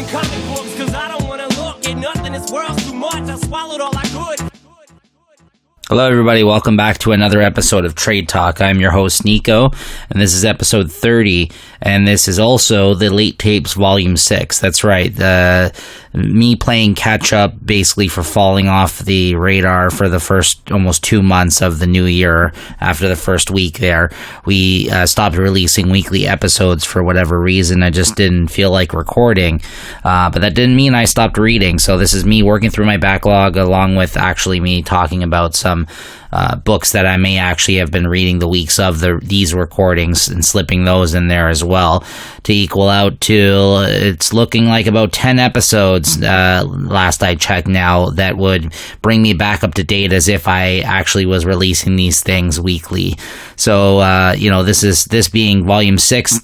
comic books, cause I don't wanna look at nothing. This world's too much. I swallowed all I could. Hello everybody, welcome back to another episode of Trade Talk. I'm your host Niko, and this is episode 30, and this is also the Late Tapes Volume 6. That's right, me playing catch up basically for falling off the radar for the first almost 2 months of the new year. After the first week there, we stopped releasing weekly episodes for whatever reason. I just didn't feel like recording, but that didn't mean I stopped reading. So this is me working through my backlog, along with actually me talking about some books that I may actually have been reading the weeks of these recordings and slipping those in there as well to equal out to, it's looking like about 10 episodes last I checked now, that would bring me back up to date as if I actually was releasing these things weekly. So, this being volume 6,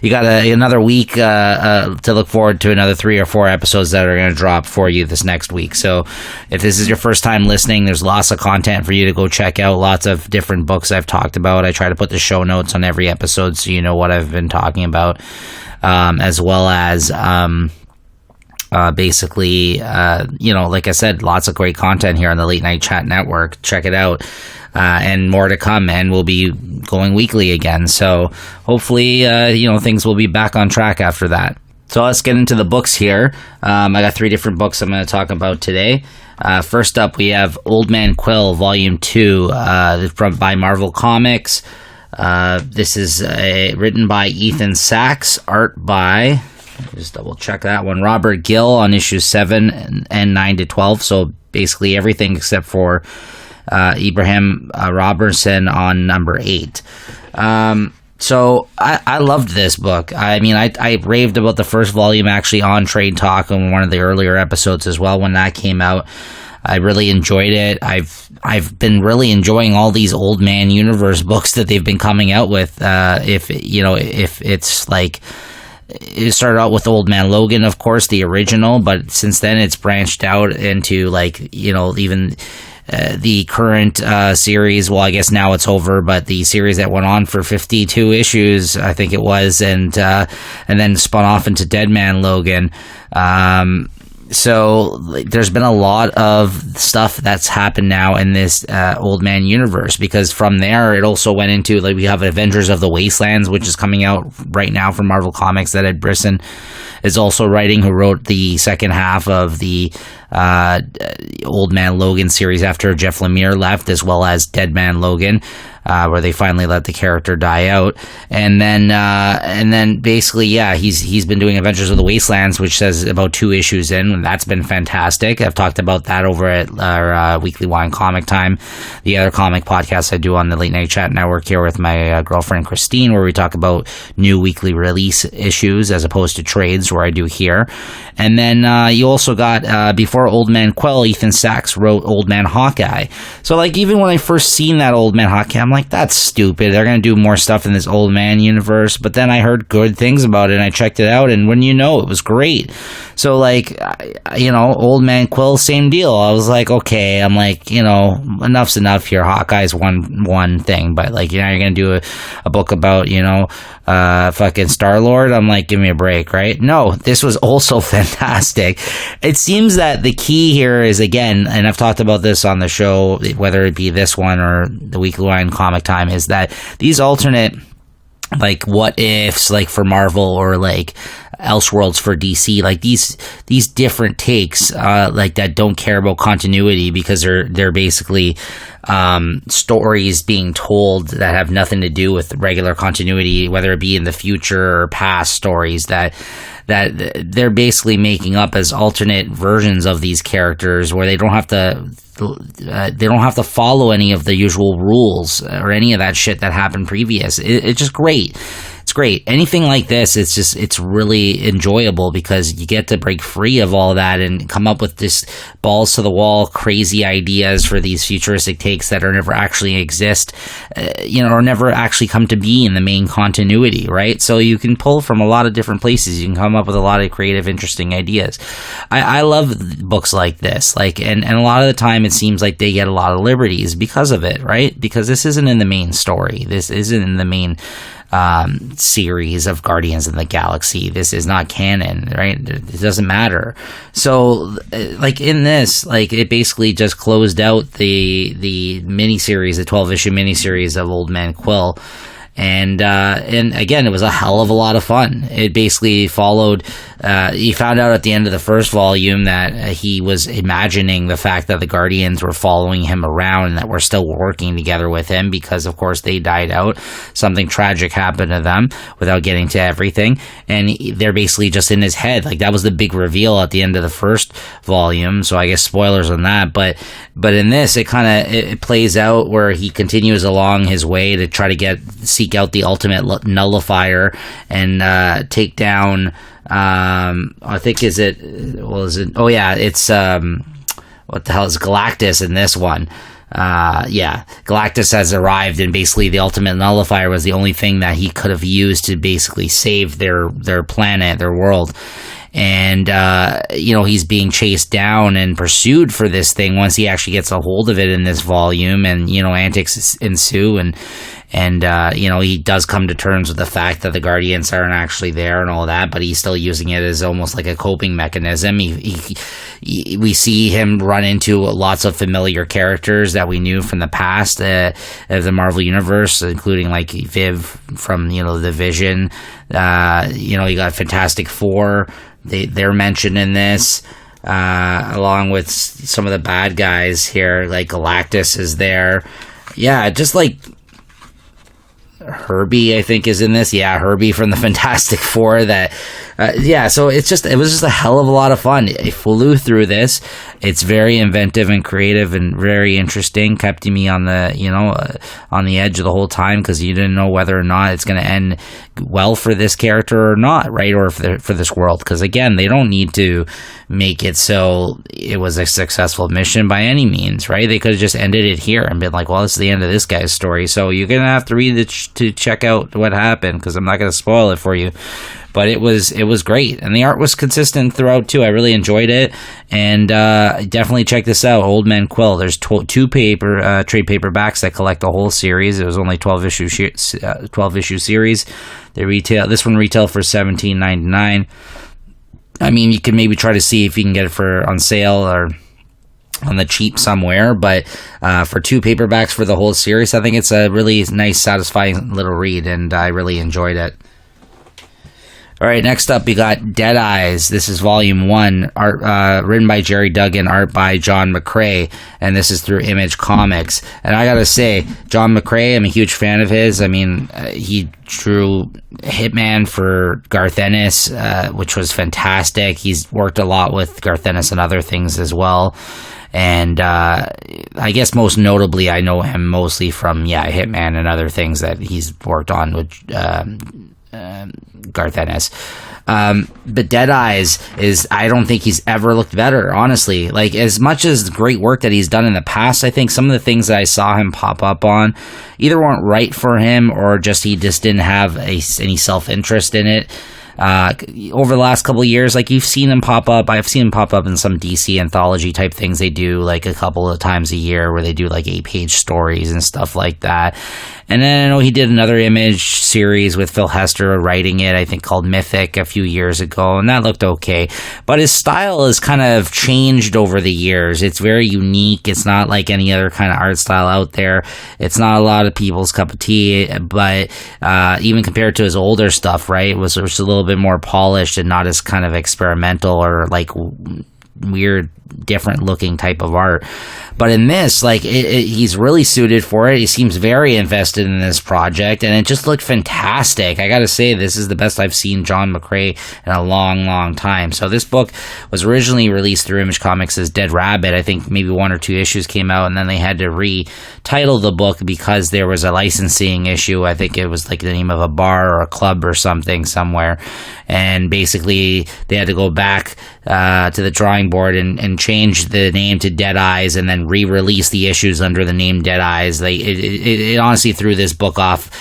you got another week to look forward to another 3 or 4 episodes that are going to drop for you this next week. So if this is your first time listening, there's lots of content for you to go check out, lots of different books I've talked about. I try to put the show notes on every episode so you know what I've been talking about, as well as basically, like I said, lots of great content here on the Late Night Chat Network. Check it out. And more to come, and we'll be going weekly again. So hopefully, things will be back on track after that. So let's get into the books here. I got 3 different books I'm going to talk about today. First up, we have Old Man Quill, Volume 2, by Marvel Comics. This is written by Ethan Sachs, art by, just double check that one, Robert Gill on issues 7 and 9 to 12. So basically everything except for Ibrahim Robertson on number 8. So I loved this book. I mean, I raved about the first volume actually on Trade Talk in one of the earlier episodes as well when that came out. I really enjoyed it. I've been really enjoying all these Old Man Universe books that they've been coming out with. If it's like, it started out with Old Man Logan, of course, the original, but since then it's branched out into even the current series. Well, I guess now it's over, but the series that went on for 52 issues, I think it was, and then spun off into Dead Man Logan. So there's been a lot of stuff that's happened now in this Old Man universe, because from there it also went into, we have Avengers of the Wastelands, which is coming out right now from Marvel Comics, that Ed Brisson is also writing, who wrote the second half of the Old Man Logan series after Jeff Lemire left, as well as Dead Man Logan, where they finally let the character die out. And then basically, he's been doing Adventures of the Wastelands, which says about 2 issues in, and that's been fantastic. I've talked about that over at our Weekly Wine Comic Time, the other comic podcast I do on the Late Night Chat Network here with my girlfriend Christine, where we talk about new weekly release issues as opposed to trades, where I do here. And then you also got, before Old Man Quill, Ethan Sachs wrote Old Man Hawkeye. So even when I first seen that Old Man Hawkeye, I'm like, that's stupid. They're going to do more stuff in this Old Man universe. But then I heard good things about it, and I checked it out, and wouldn't you know, it was great. So Old Man Quill, same deal. I was like, okay, I'm like, enough's enough here. Hawkeye's one thing, but you're going to do a book about, fucking Star-Lord. I'm like, give me a break, right? No, this was also fantastic. It seems that the key here is, again, and I've talked about this on the show, whether it be this one or the Weekly Wine Comic Time, is that these alternate what ifs, for Marvel, or Elseworlds for DC, these different takes that don't care about continuity, because they're basically stories being told that have nothing to do with regular continuity, whether it be in the future or past stories that they're basically making up as alternate versions of these characters, where they don't have to follow any of the usual rules or any of that shit that happened previous. It's just great. It's great. Anything like this, it's really enjoyable, because you get to break free of all that and come up with this balls to the wall crazy ideas for these futuristic takes that are never actually exist, or never actually come to be in the main continuity, right? So you can pull from a lot of different places. You can come up with a lot of creative, interesting ideas. I love books like this, and a lot of the time it seems like they get a lot of liberties because of it, right? Because this isn't in the main story. This isn't in the main series of Guardians of the Galaxy. This is not canon, right? It doesn't matter. So, like in this, like it basically just closed out the miniseries, the 12-issue miniseries of Old Man Quill. And again, it was a hell of a lot of fun. It basically followed, he found out at the end of the first volume that he was imagining the fact that the Guardians were following him around and that we're still working together with him because, of course, they died out. Something tragic happened to them without getting to everything. And they're basically just in his head. Like, that was the big reveal at the end of the first volume. So I guess spoilers on that. But in this, it plays out where he continues along his way to try to seek out the ultimate nullifier and take down I think it's what the hell is Galactus in this one. Galactus has arrived, and basically the ultimate nullifier was the only thing that he could have used to basically save their planet, their world. And he's being chased down and pursued for this thing once he actually gets a hold of it in this volume, and antics ensue, and he does come to terms with the fact that the Guardians aren't actually there and all that, but he's still using it as almost like a coping mechanism. We see him run into lots of familiar characters that we knew from the past of the Marvel Universe, including like Viv from the Vision. You got Fantastic Four. They're mentioned in this, along with some of the bad guys here, like Galactus is there. Yeah, just like Herbie, I think, is in this. Yeah, Herbie from the Fantastic Four. So it was just a hell of a lot of fun. I flew through this. It's very inventive and creative and very interesting. Kept me on the on the edge of the whole time because you didn't know whether or not it's going to end well for this character or not, right? Or for this world. Because again, they don't need to make it so it was a successful mission by any means, right? They could have just ended it here and been like, well, this is the end of this guy's story. So you're going to have to read it to check out what happened, because I'm not going to spoil it for you. But it was great, and the art was consistent throughout too. I really enjoyed it, and definitely check this out, Old Man Quill. There's two trade paperbacks that collect the whole series. It was only 12 issue series. This one retailed for $17.99. I mean, you can maybe try to see if you can get it on sale or on the cheap somewhere, but for two paperbacks for the whole series, I think it's a really nice, satisfying little read, and I really enjoyed it. All right, next up, we got Dead Eyes. This is Volume 1, art written by Jerry Duggan, art by John McCrea, and this is through Image Comics. And I gotta say, John McCrea, I'm a huge fan of his. I mean, he drew Hitman for Garth Ennis, which was fantastic. He's worked a lot with Garth Ennis and other things as well. And I guess most notably, I know him mostly from Hitman and other things that he's worked on with Garth Ennis. But Dead Eyes I don't think he's ever looked better, honestly. Like, as much as great work that he's done in the past, I think some of the things that I saw him pop up on either weren't right for him, or he just didn't have any self-interest in it. Over the last couple of years, like, you've seen him pop up. I've seen him pop up in some DC anthology type things they do, like, a couple of times a year, where they do like 8-page stories and stuff like that. And then I know he did another Image series with Phil Hester writing it, I think called Mythic, a few years ago, and that looked okay. But his style has kind of changed over the years. It's very unique. It's not like any other kind of art style out there. It's not a lot of people's cup of tea, but even compared to his older stuff, right, it was a little bit more polished and not as kind of experimental or like weird, different looking type of art. But in this, like, he's really suited for it. He seems very invested in this project, and it just looked fantastic. I gotta say, this is the best I've seen John McCrea in a long, long time. So this book was originally released through Image Comics as Dead Rabbit. I think maybe 1 or 2 issues came out, and then they had to retitle the book because there was a licensing issue. I think it was like the name of a bar or a club or something somewhere. And basically, they had to go back to the drawing board and change the name to Dead Eyes, and then re-release the issues under the name Dead Eyes. It honestly threw this book off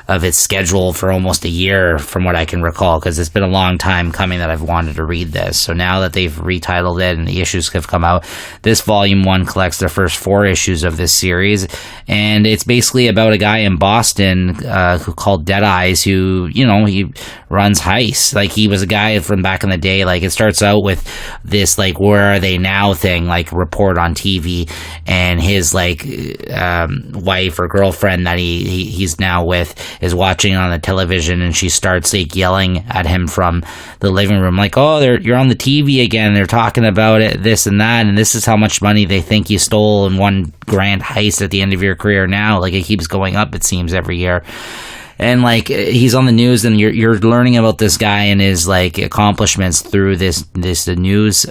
its schedule for almost a year, from what I can recall, because it's been a long time coming that I've wanted to read this. So now that they've retitled it and the issues have come out, this volume 1 collects the first 4 issues of this series, and it's basically about a guy in Boston who called Dead Eyes, who, you know, he runs heists. Like, he was a guy from back in the day. Like, it starts out with this, like, where are they now thing, like, report on TV, and his, like, wife or girlfriend that he's now with is watching on the television, and she starts, like, yelling at him from the living room, like, oh, you're on the TV again, they're talking about it, this and that, and this is how much money they think you stole in one grand heist at the end of your career now. Like, it keeps going up, it seems, every year. And, like, he's on the news, and you're learning about this guy and his, like, accomplishments through this news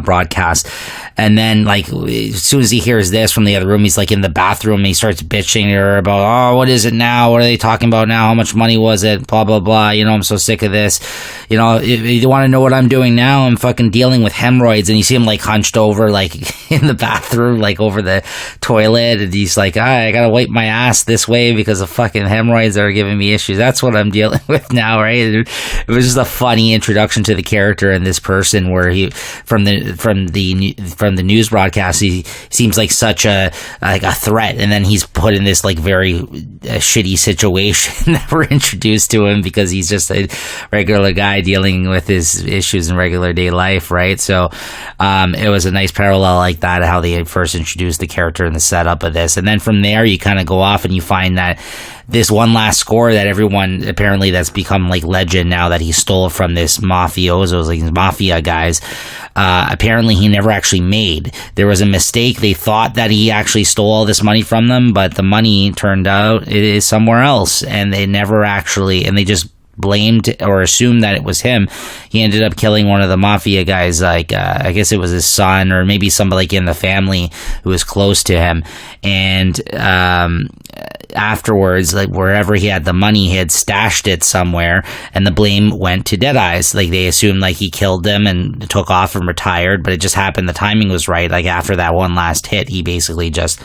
broadcast. And then, like, as soon as he hears this from the other room, he's, like, in the bathroom, and he starts bitching to her about, oh, what is it now? What are they talking about now? How much money was it? Blah, blah, blah. You know, I'm so sick of this. You know, if you want to know what I'm doing now, I'm fucking dealing with hemorrhoids. And you see him, like, hunched over, like, in the bathroom, like, over the toilet. And he's like, I gotta wipe my ass this way because of fucking hemorrhoids that are giving me issues. That's what I'm dealing with now, right? It was just a funny introduction to the character and this person, where he, from the news broadcast, he seems like such a threat, and then he's put in this, like, very shitty situation that we're introduced to him because he's just a regular guy dealing with his issues in regular day life, right? So it was a nice parallel like that, how they first introduced the character and the setup of this, and then from there you kind of go off and you find that this one last score that everyone, apparently, that's become, like, legend now, that he stole from this mafiosos, like, mafia guys, apparently he never actually made. There was a mistake. They thought that he actually stole all this money from them, but the money turned out it is somewhere else, and they never actually, and they just blamed or assumed that it was him. He ended up killing one of the mafia guys, like, I guess it was his son, or maybe somebody, like, in the family who was close to him. And afterwards, like, wherever he had the money, he had stashed it somewhere, and the blame went to Dead Eyes. Like, they assumed, like, he killed them and took off and retired, but it just happened the timing was right. Like, after that one last hit, he basically just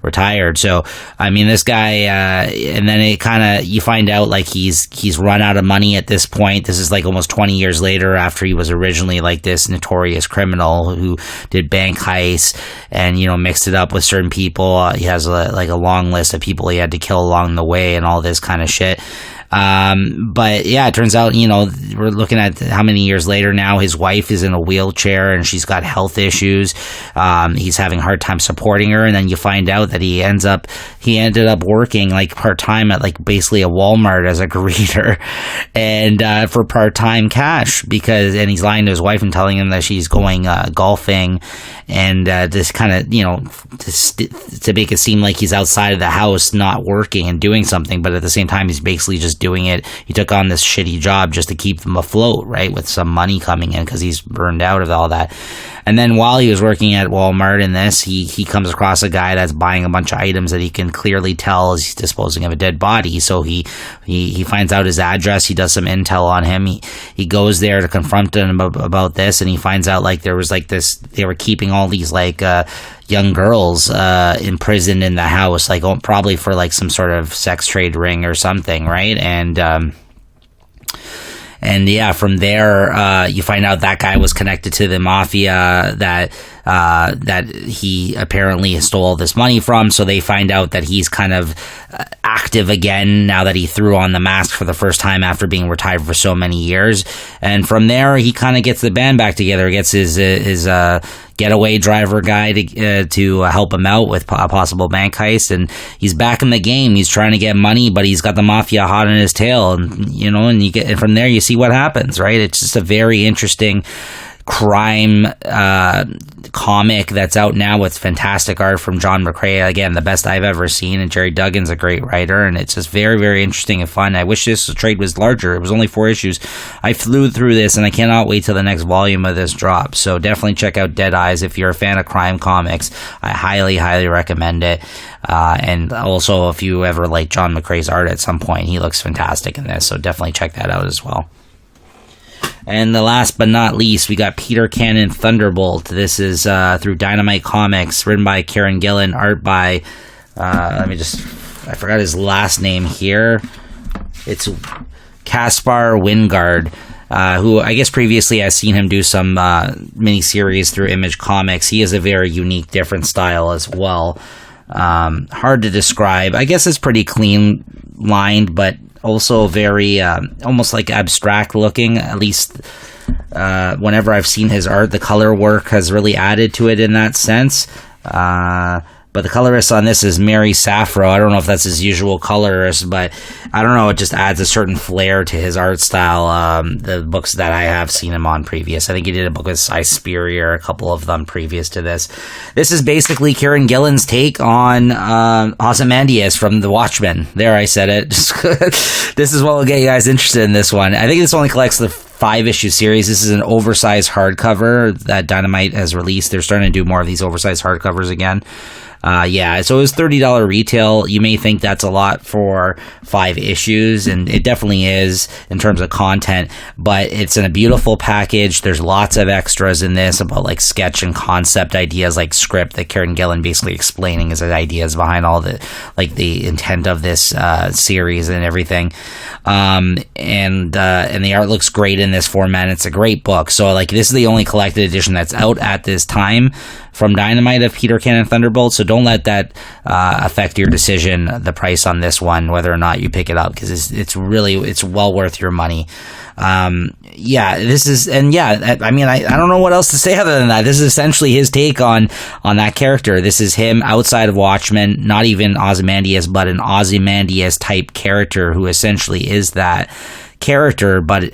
retired. So, I mean, this guy, and then it kind of, you find out, like, he's run out of money at this point. This is, like, almost 20 years later, after he was originally, like, this notorious criminal who did bank heists and, you know, mixed it up with certain people. He has a long list of people he had to kill along the way and all this kind of shit. But yeah, it turns out, you know, we're looking at how many years later now, his wife is in a wheelchair and she's got health issues. He's having a hard time supporting her. And then you find out that he ended up working, like, part-time at, like, basically a Walmart as a greeter, and for part-time cash, and he's lying to his wife and telling him that she's going golfing, and this kind of, you know, to make it seem like he's outside of the house not working and doing something, but at the same time he's basically just doing it. He took on this shitty job just to keep them afloat, right, with some money coming in because he's burned out of all that. And then while he was working at Walmart in this, he comes across a guy that's buying a bunch of items that he can clearly tell is disposing of a dead body. So he finds out his address. He does some intel on him. He goes there to confront him about this, and he finds out, like, there was, like, this, they were keeping all these, like, young girls imprisoned in the house, like, probably for, like, some sort of sex trade ring or something, right? And yeah, from there, you find out that guy was connected to the mafia that he apparently stole all this money from. So they find out that he's kind of active again now that he threw on the mask for the first time after being retired for so many years. And from there, he kind of gets the band back together, gets his getaway driver guy to help him out with a possible bank heist, and he's back in the game. He's trying to get money, but he's got the mafia hot on his tail, and, you know, and from there you see what happens, right? It's just a very interesting crime comic that's out now with fantastic art from John McCrea, again, the best I've ever seen, and Jerry Duggan's a great writer, and it's just very, very interesting and fun. I wish this trade was larger. It was only 4 issues. I flew through this, and I cannot wait till the next volume of this drops. So definitely check out Dead Eyes if you're a fan of crime comics. I highly, highly recommend it. And also, if you ever like John McCrea's art at some point, he looks fantastic in this, so definitely check that out as well. And the last but not least, we got Peter Cannon Thunderbolt. This is through Dynamite Comics, written by Kieran Gillen, art by, let me just I forgot his last name here. It's Caspar Wingard, who I guess previously I've seen him do some miniseries through Image Comics. He has a very unique, different style as well. Hard to describe. I guess it's pretty clean lined, but also very almost like abstract looking. At least whenever I've seen his art, the color work has really added to it in that sense. But the colorist on this is Mary Safro. I don't know if that's his usual colorist, but I don't know. It just adds a certain flair to his art style. The books that I have seen him on previous. I think he did a book with Suspiria, a couple of them previous to this. This is basically Kieran Gillen's take on Ozymandias from The Watchmen. There, I said it. This is what will get you guys interested in this one. I think this only collects the 5-issue series. This is an oversized hardcover that Dynamite has released. They're starting to do more of these oversized hardcovers again. So it was $30 retail. You may think that's a lot for 5 issues, and it definitely is in terms of content, but it's in a beautiful package. There's lots of extras in this about like sketch and concept ideas, like script that Kieran Gillen basically explaining his ideas behind all the intent of this series and everything. And the art looks great in this format. It's a great book. So like this is the only collected edition that's out at this time from Dynamite of Peter Cannon Thunderbolt. So don't let that affect your decision, the price on this one, whether or not you pick it up, because it's well worth your money. I mean, I don't know what else to say other than that. This is essentially his take on that character. This is him outside of Watchmen, not even Ozymandias, but an Ozymandias type character who essentially is that character, but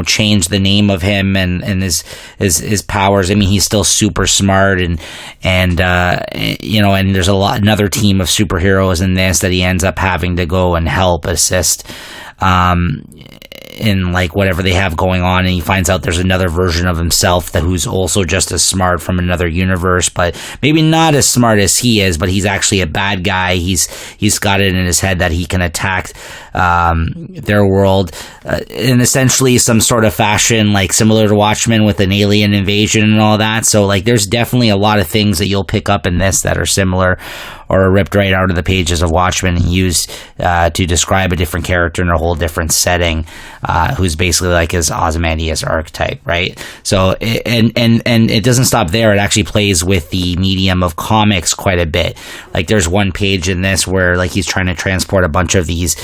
changed the name of him and his powers. I mean, he's still super smart and there's another team of superheroes in this that he ends up having to go and help assist in like whatever they have going on, and he finds out there's another version of himself who's also just as smart from another universe, but maybe not as smart as he is, but he's actually a bad guy. He's got it in his head that he can attack their world in essentially some sort of fashion, like similar to Watchmen with an alien invasion and all that. So like there's definitely a lot of things that you'll pick up in this that are similar or are ripped right out of the pages of Watchmen and used to describe a different character in a whole different setting, who's basically like his Ozymandias archetype, right? So and it doesn't stop there. It actually plays with the medium of comics quite a bit. Like there's one page in this where like he's trying to transport a bunch of these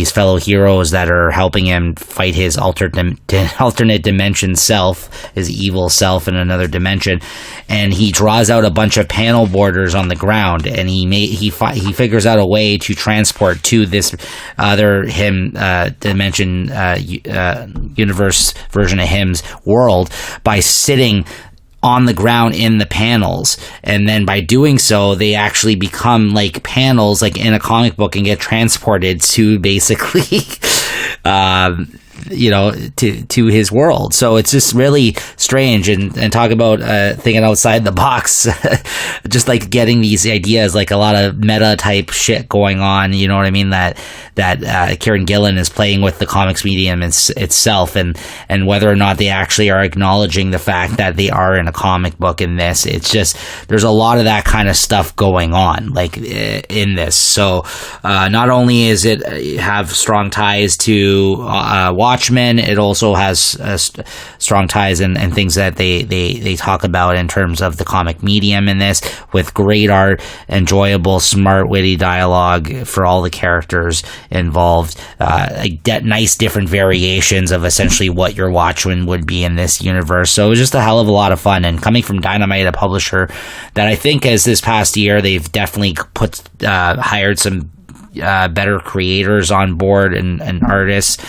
fellow heroes that are helping him fight his alternate dimension self, his evil self in another dimension, and he draws out a bunch of panel borders on the ground, and he figures out a way to transport to this other dimension universe version of him's world by sitting on the ground in the panels, and then by doing so they actually become like panels like in a comic book and get transported to basically to his world. So it's just really strange, and talk about thinking outside the box. Just like getting these ideas, like a lot of meta type shit going on, you know what I mean, that Kieran Gillen is playing with the comics medium itself, and whether or not they actually are acknowledging the fact that they are in a comic book in this. It's just there's a lot of that kind of stuff going on like in this. So not only is it have strong ties to Watchmen, it also has strong ties and things that they talk about in terms of the comic medium in this, with great art, enjoyable, smart, witty dialogue for all the characters involved, nice different variations of essentially what your Watchmen would be in this universe. So it was just a hell of a lot of fun, and coming from Dynamite, a publisher that I think as this past year they've definitely hired some better creators on board and artists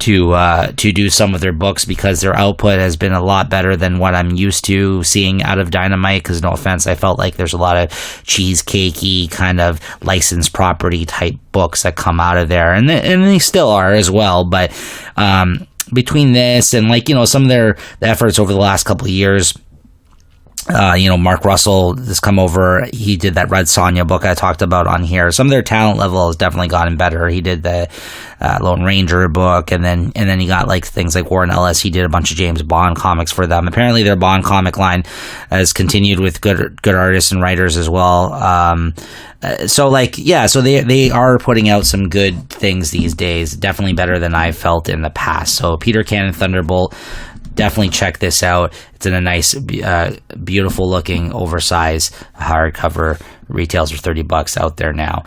to do some of their books, because their output has been a lot better than what I'm used to seeing out of Dynamite. Because no offense, I felt like there's a lot of cheesecakey kind of licensed property type books that come out of there, and they still are as well. But between this and some of their efforts over the last couple of years, Mark Russell has come over. He did that Red Sonja book I talked about on here. Some of their talent level has definitely gotten better. He did the Lone Ranger book, and then he got like things like Warren Ellis. He did a bunch of James Bond comics for them. Apparently, their Bond comic line has continued with good artists and writers as well. So they are putting out some good things these days. Definitely better than I felt in the past. So Peter Cannon Thunderbolt. Definitely check this out. It's in a nice, beautiful looking, oversized hardcover. Retails for $30 out there now.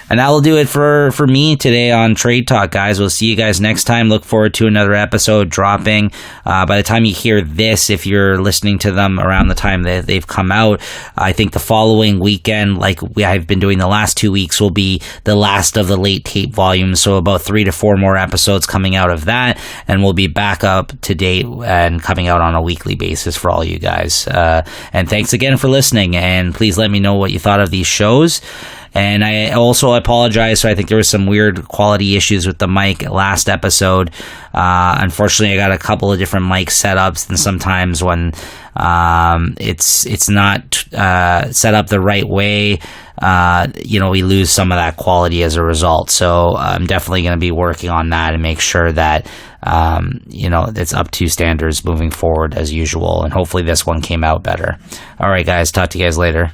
And that will do it for me today on Trade Talk, guys. We'll see you guys next time. Look forward to another episode dropping. By the time you hear this, if you're listening to them around the time that they've come out, I think the following weekend, like I've been doing the last 2 weeks, will be the last of the late tape volumes. So about 3 to 4 more episodes coming out of that. And we'll be back up to date and coming out on a weekly basis for all you guys. And thanks again for listening. And please let me know what you thought of these shows. And I also apologize. So I think there was some weird quality issues with the mic last episode. Unfortunately, I got a couple of different mic setups, and sometimes when it's not set up the right way, we lose some of that quality as a result. So I'm definitely going to be working on that and make sure that it's up to standards moving forward as usual. And hopefully this one came out better. All right, guys. Talk to you guys later.